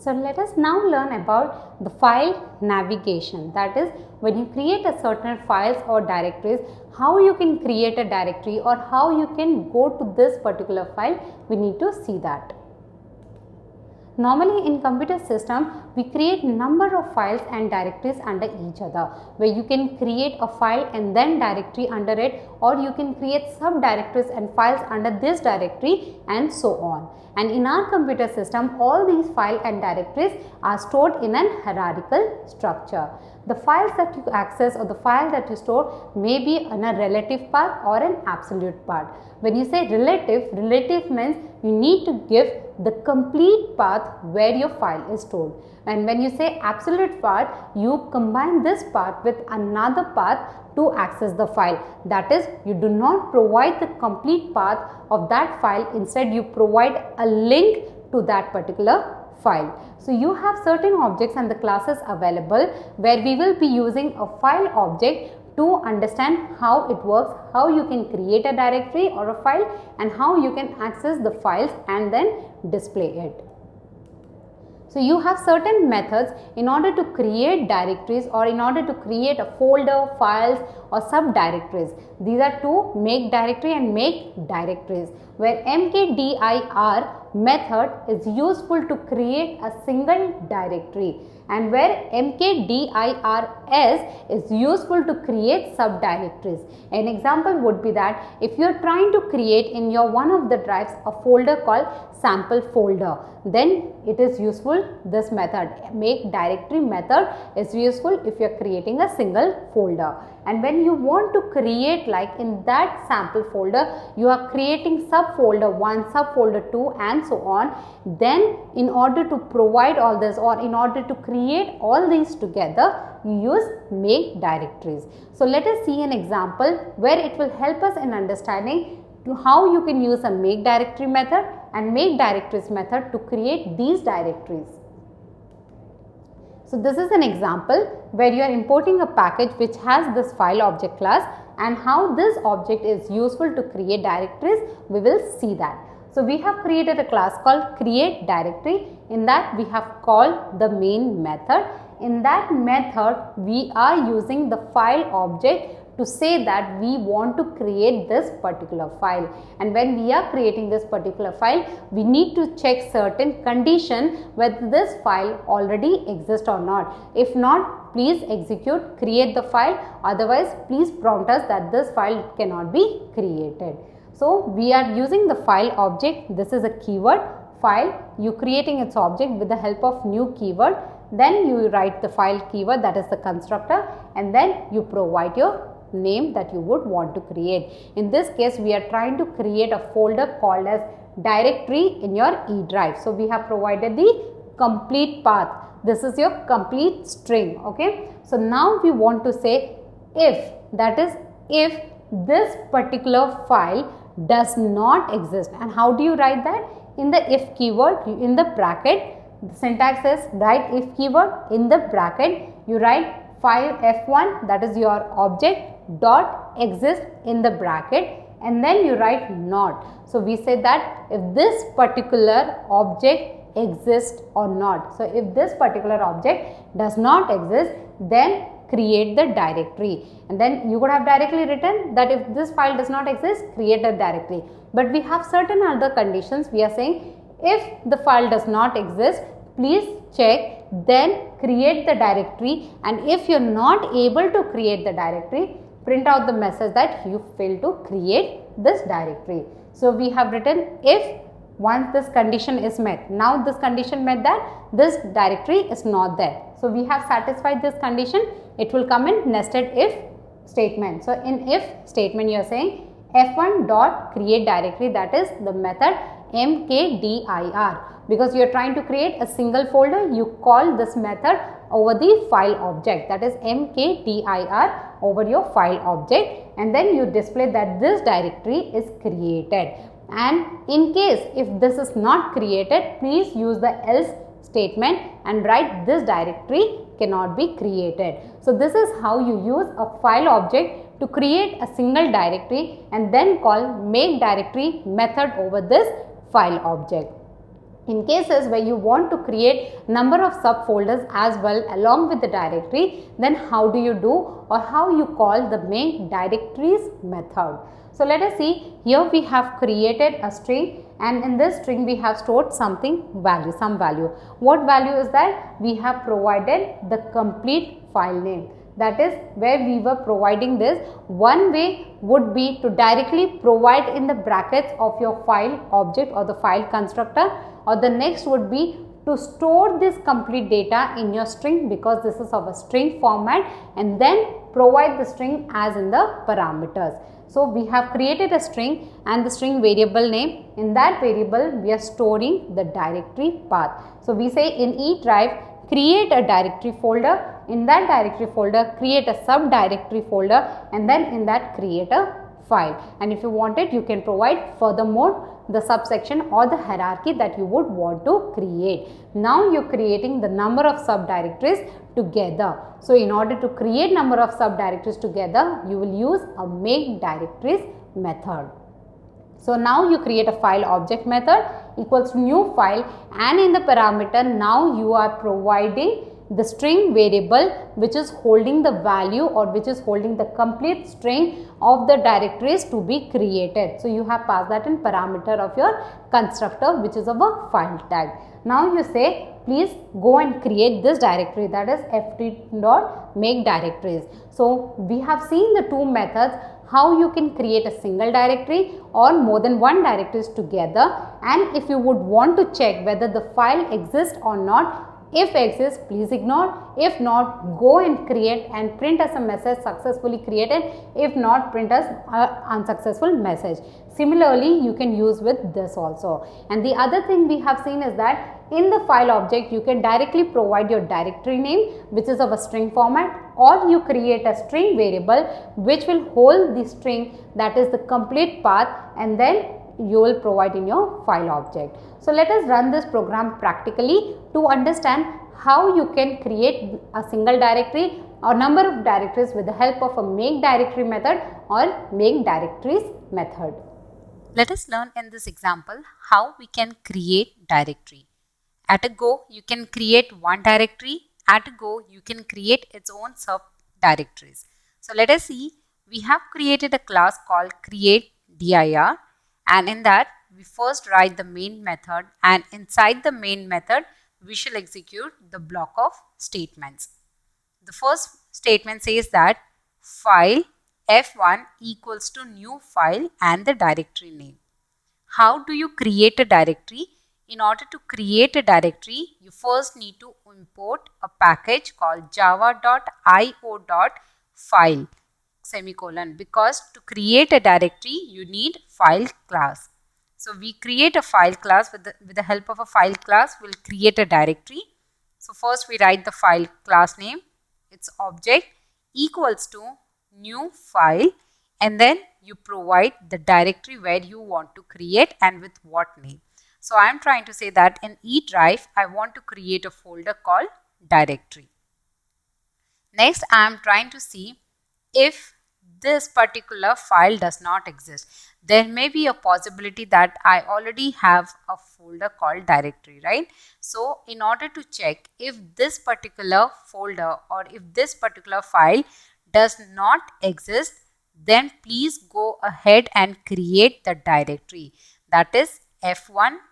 So let us now learn about the file navigation. That is, when you create a certain files or directories, how you can create a directory or how you can go to this particular file, we need to see that. Normally in computer system, we create number of files and directories under each other, where you can create a file and then directory under it, or you can create subdirectories and files under this directory and so on. And in our computer system, all these files and directories are stored in an hierarchical structure. The files that you access or the file that you store may be in a relative path or an absolute path. When you say relative means you need to give the complete path where your file is stored. And when you say absolute path, you combine this path with another path to access the file. That is, you do not provide the complete path of that file, instead you provide a link to that particular file. So you have certain objects and the classes available where we will be using a file object to understand how it works, how you can create a directory or a file, and how you can access the files and then display it. So you have certain methods in order to create directories or in order to create a folder, files or subdirectories. These are to make directory and make directories, where mkdir method is useful to create a single directory, and where mkdirs is useful to create subdirectories. An example would be that if you are trying to create in your one of the drives a folder called sample folder, then it is useful, this method, make directory method is useful if you are creating a single folder. And when you want to create, like in that sample folder, you are creating subfolder 1, subfolder 2 and so on, then in order to provide all this or in order to create all these together, you use make directories. So let us see an example where it will help us in understanding to how you can use a make directory method and make directories method to create these directories. So this is an example where you are importing a package which has this file object class, and how this object is useful to create directories, we will see that. So we have created a class called create directory. In that we have called the main method. In that method we are using the file object to say that we want to create this particular file, and when we are creating this particular file, we need to check certain condition whether this file already exists or not. If not, please execute create the file, otherwise please prompt us that this file cannot be created. So we are using the file object. This is a keyword file, you creating its object with the help of new keyword. Then you write the file keyword, that is the constructor, and then you provide your name that you would want to create. In this case, we are trying to create a folder called as directory in your E drive. So we have provided the complete path. This is your complete string. Okay. So now we want to say if, that is if this particular file does not exist. And how do you write that? In the if keyword, in the bracket, the syntax is write if keyword, in the bracket you write file f1, that is your object, dot exist in the bracket, and then you write not. So we say that if this particular object exists or not. So if this particular object does not exist, then create the directory, and then you could have directly written that if this file does not exist, create a directory. But we have certain other conditions. We are saying if the file does not exist, please check, then create the directory, and if you are not able to create the directory, print out the message that you failed to create this directory. So we have written if once this condition is met. Now this condition meant that this directory is not there. So we have satisfied this condition. It will come in nested if statement. So in if statement you are saying f1 dot create directory, that is the method mkdir. Because you are trying to create a single folder, you call this method over the file object, that is mkdir over your file object, and then you display that this directory is created. And in case if this is not created, please use the else statement and write this directory cannot be created. So this is how you use a file object to create a single directory and then call make directory method over this file object. In cases where you want to create number of subfolders as well along with the directory, then how do you do, or how you call the make directories method. So let us see, here we have created a string, and in this string we have stored some value. What value is that? We have provided the complete file name. That is where we were providing this. One way would be to directly provide in the brackets of your file object or the file constructor, or the next would be to store this complete data in your string, because this is of a string format, and then provide the string as in the parameters. So we have created a string and the string variable name. In that variable we are storing the directory path. So we say in E drive create a directory folder, in that directory folder create a subdirectory folder, and then in that create a file. And if you want it, you can provide furthermore the subsection or the hierarchy that you would want to create. Now you are creating the number of subdirectories together. So in order to create number of subdirectories together, you will use a make directories method. So now you create a file object method equals to new file, and in the parameter now you are providing the string variable which is holding the value, or which is holding the complete string of the directories to be created. So you have passed that in parameter of your constructor, which is of a file tag. Now you say please go and create this directory, that is ft.make directories. So we have seen the two methods, how you can create a single directory or more than one directories together, and if you would want to check whether the file exists or not. If exists, please ignore. If not, go and create and print as a message successfully created. If not, print as unsuccessful message. Similarly, you can use with this also. And the other thing we have seen is that in the file object, you can directly provide your directory name, which is of a string format, or you create a string variable which will hold the string, that is the complete path, and then you will provide in your file object. So let us run this program practically to understand how you can create a single directory or number of directories with the help of a make directory method or make directories method. Let us learn in this example how we can create directory. At a go, you can create one directory. At a go, you can create its own subdirectories. So let us see, we have created a class called create_dir, and in that we first write the main method, and inside the main method we shall execute the block of statements. The first statement says that file f1 equals to new file and the directory name. How do you create a directory? In order to create a directory, you first need to import a package called java.io.file semicolon, because to create a directory you need file class. So we create a file class. With the help of a file class, we'll create a directory. So first we write the file class name, its object equals to new file, and then you provide the directory where you want to create and with what name. So I am trying to say that in E drive I want to create a folder called directory. Next, I am trying to see if this particular file does not exist. There may be a possibility that I already have a folder called directory, right? So in order to check if this particular folder or if this particular file does not exist, then please go ahead and create the directory, that is f1.mkdir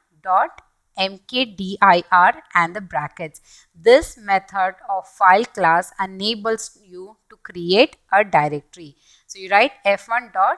and the brackets. This method of file class enables you to create a directory. So you write f1.mkdir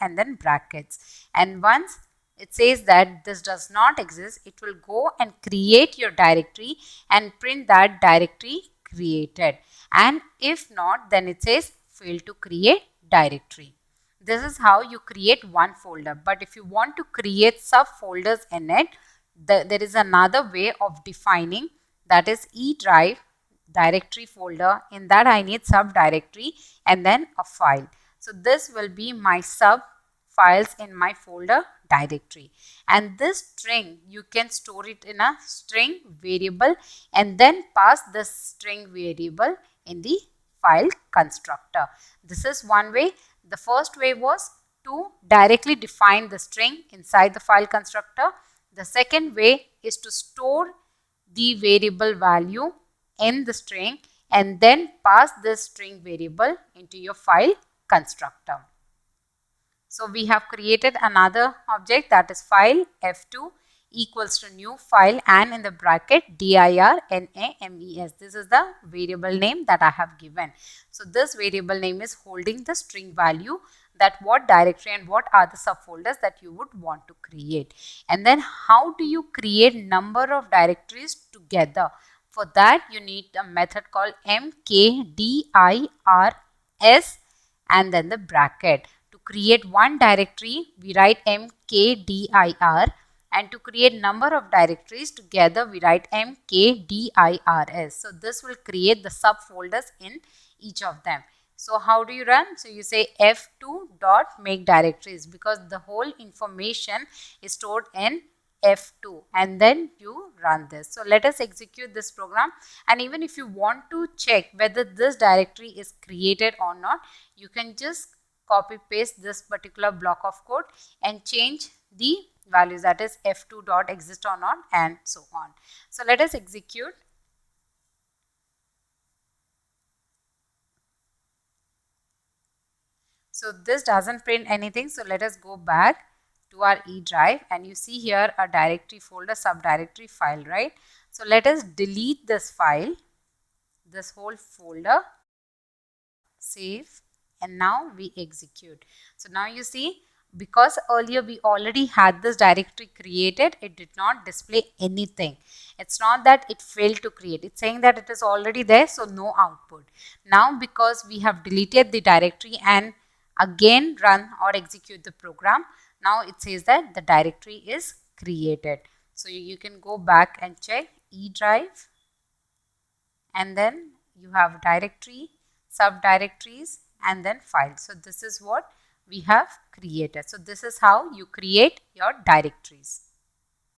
and then brackets, and once it says that this does not exist, it will go and create your directory and print that directory created, and if not, then it says fail to create directory. This is how you create one folder. But if you want to create subfolders in it, there is another way of defining, that is E drive directory folder. In that I need subdirectory and then a file. So this will be my sub files in my folder directory, and this string you can store it in a string variable and then pass this string variable in the file constructor. This is one way. The first way was to directly define the string inside the file constructor. The second way is to store the variable value in the string and then pass this string variable into your file constructor. So we have created another object, that is file f2 equals to new file and in the bracket dirnames. This is the variable name that I have given. So this variable name is holding the string value, that what directory and what are the subfolders that you would want to create. And then how do you create number of directories together? For that you need a method called mkdirs and then the bracket. To create one directory, we write mkdir, and to create number of directories together, we write mkdirs. So this will create the subfolders in each of them. So how do you run? So you say f2 dot make directories, because the whole information is stored in f2, and then you run this. So let us execute this program, and even if you want to check whether this directory is created or not, you can just copy paste this particular block of code and change the values, that is f2 dot exist or not, and so on. So let us execute. So this doesn't print anything. So let us go back to our E drive, and you see here a directory folder, subdirectory file, right? So let us delete this file, this whole folder, save, and now we execute. So now you see, because earlier we already had this directory created, it did not display anything. It's not that it failed to create, it's saying that it is already there, so no output. Now because we have deleted the directory and again run or execute the program, now it says that the directory is created. So you can go back and check E drive, and then you have directory, subdirectories, and then files. So this is what we have created. So this is how you create your directories.